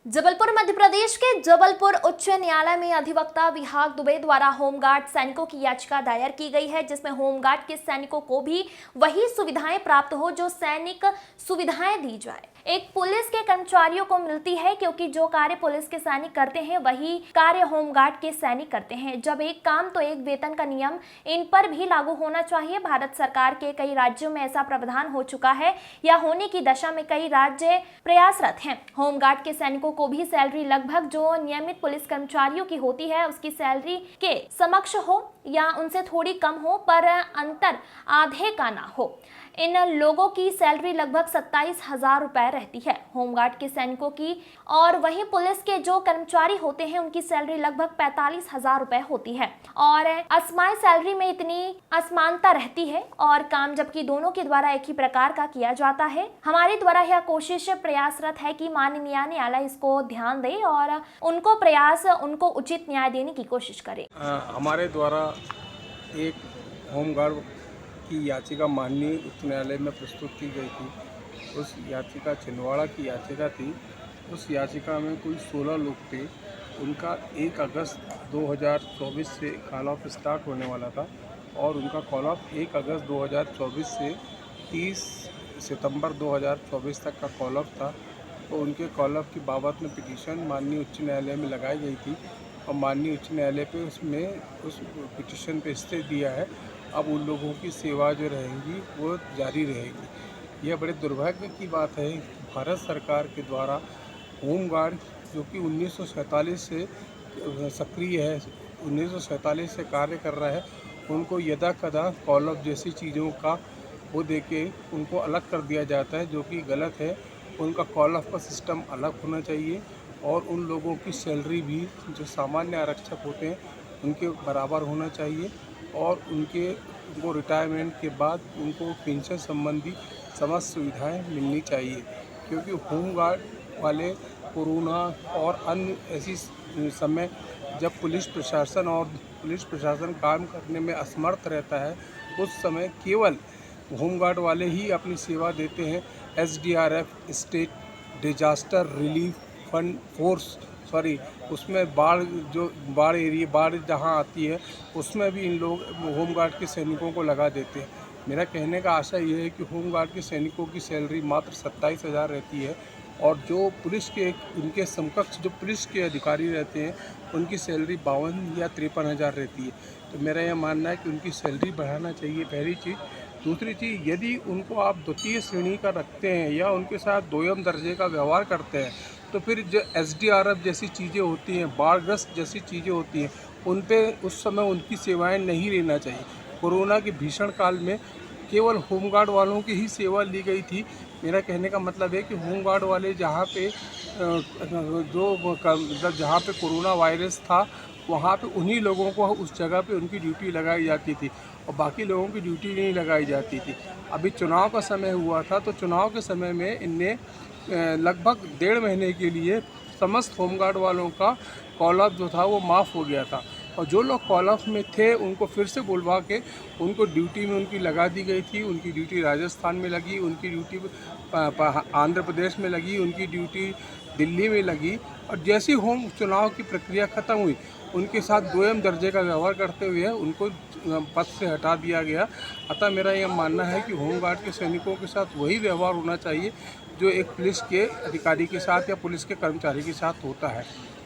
जबलपुर मध्य प्रदेश के जबलपुर उच्च न्यायालय में अधिवक्ता विहाग दुबे द्वारा होमगार्ड सैनिकों की याचिका दायर की गई है, जिसमें होमगार्ड के सैनिकों को भी वही सुविधाएं प्राप्त हो जो सैनिक सुविधाएं दी जाए। एक पुलिस के कर्मचारियों को मिलती है, क्योंकि जो कार्य पुलिस के सैनिक करते हैं वही कार्य होमगार्ड के सैनिक करते हैं। जब एक काम तो एक वेतन का नियम इन पर भी लागू होना चाहिए। भारत सरकार के कई राज्यों में ऐसा प्रावधान हो चुका है या होने की दशा में कई राज्य प्रयासरत हैं। होमगार्ड के सैनिकों को भी सैलरी लगभग जो नियमित पुलिस कर्मचारियों की होती है उसकी सैलरी के समक्ष हो या उनसे थोड़ी कम हो, पर अंतर आधे का ना हो। इन लोगों की सैलरी लगभग 27,000 रुपए रहती है होमगार्ड के सैनिकों की, और वहीं पुलिस के जो कर्मचारी होते हैं उनकी सैलरी लगभग 45,000 रुपए होती है। और असमाय सैलरी में इतनी असमानता रहती है और काम जबकि दोनों के द्वारा एक ही प्रकार का किया जाता है। हमारे द्वारा यह कोशिश प्रयासरत है कि माननीय न्यायालय इसको ध्यान दे और उनको उचित न्याय देने की कोशिश करे। हमारे द्वारा एक होमगार्ड की याचिका माननीय उच्च न्यायालय में प्रस्तुत की गई थी। उस याचिका छिंदवाड़ा की याचिका थी। उस याचिका में कुल 16 लोग थे। उनका 1 अगस्त 2024 से कॉल ऑफ स्टार्ट होने वाला था और उनका कॉल ऑफ 1 अगस्त 2024 से 30 सितंबर 2024 तक का कॉल ऑफ था। तो उनके कॉल ऑफ की बाबत में पिटीशन माननीय उच्च न्यायालय में लगाई गई थी और माननीय उच्च न्यायालय पे उस पिटीशन पे स्टे दिया है। अब उन लोगों की सेवा जो रहेगी वो जारी रहेगी। यह बड़े दुर्भाग्य की बात है कि भारत सरकार के द्वारा होमगार्ड जो कि 1947 से सक्रिय है, 1947 से कार्य कर रहा है, उनको यदा कदा कॉल ऑफ जैसी चीज़ों का वो देके उनको अलग कर दिया जाता है, जो कि गलत है। उनका कॉल ऑफ का सिस्टम अलग होना चाहिए और उन लोगों की सैलरी भी जो सामान्य आरक्षक होते हैं उनके बराबर होना चाहिए और उनको रिटायरमेंट के बाद उनको पेंशन संबंधी समस्त सुविधाएं मिलनी चाहिए, क्योंकि होमगार्ड वाले कोरोना और अन्य ऐसी समय जब पुलिस प्रशासन काम करने में असमर्थ रहता है, उस समय केवल होमगार्ड वाले ही अपनी सेवा देते हैं। SDRF state disaster relief fund force उसमें बाढ़ जहाँ आती है उसमें भी इन लोग होमगार्ड के सैनिकों को लगा देते हैं। मेरा कहने का आशा ये है कि होमगार्ड के सैनिकों की सैलरी मात्र 27,000 रहती है और जो पुलिस के उनके समकक्ष जो पुलिस के अधिकारी रहते हैं उनकी सैलरी 52 या 53,000 रहती है। तो मेरा यह मानना है कि उनकी सैलरी बढ़ाना चाहिए, पहली चीज़। दूसरी चीज़, यदि उनको आप द्वितीय श्रेणी का रखते हैं या उनके साथ दोयम दर्जे का व्यवहार करते हैं, तो फिर जो SDRF जैसी चीज़ें होती हैं, बाढ़ग्रस्त जैसी चीज़ें होती हैं, उन पे उस समय उनकी सेवाएं नहीं लेना चाहिए। कोरोना के भीषण काल में केवल होमगार्ड वालों की ही सेवा ली गई थी। मेरा कहने का मतलब है कि होमगार्ड वाले जहाँ पे जहाँ पे कोरोना वायरस था वहाँ पे उन्हीं लोगों को उस जगह पे उनकी ड्यूटी लगाई जाती थी और बाकी लोगों की ड्यूटी नहीं लगाई जाती थी। अभी चुनाव का समय हुआ था, तो चुनाव के समय में इनने लगभग 1.5 महीने के लिए समस्त होमगार्ड वालों का कॉल ऑफ जो था वो माफ़ हो गया था और जो लोग कॉल ऑफ में थे उनको फिर से बुलवा के उनको ड्यूटी में उनकी लगा दी गई थी। उनकी ड्यूटी राजस्थान में लगी, उनकी ड्यूटी आंध्र प्रदेश में लगी, उनकी ड्यूटी दिल्ली में लगी और जैसी होम चुनाव की प्रक्रिया ख़त्म हुई उनके साथ दोयम दर्जे का व्यवहार करते हुए उनको पद से हटा दिया गया। अतः मेरा यह मानना है कि होमगार्ड के सैनिकों के साथ वही व्यवहार होना चाहिए जो एक पुलिस के अधिकारी के साथ या पुलिस के कर्मचारी के साथ होता है।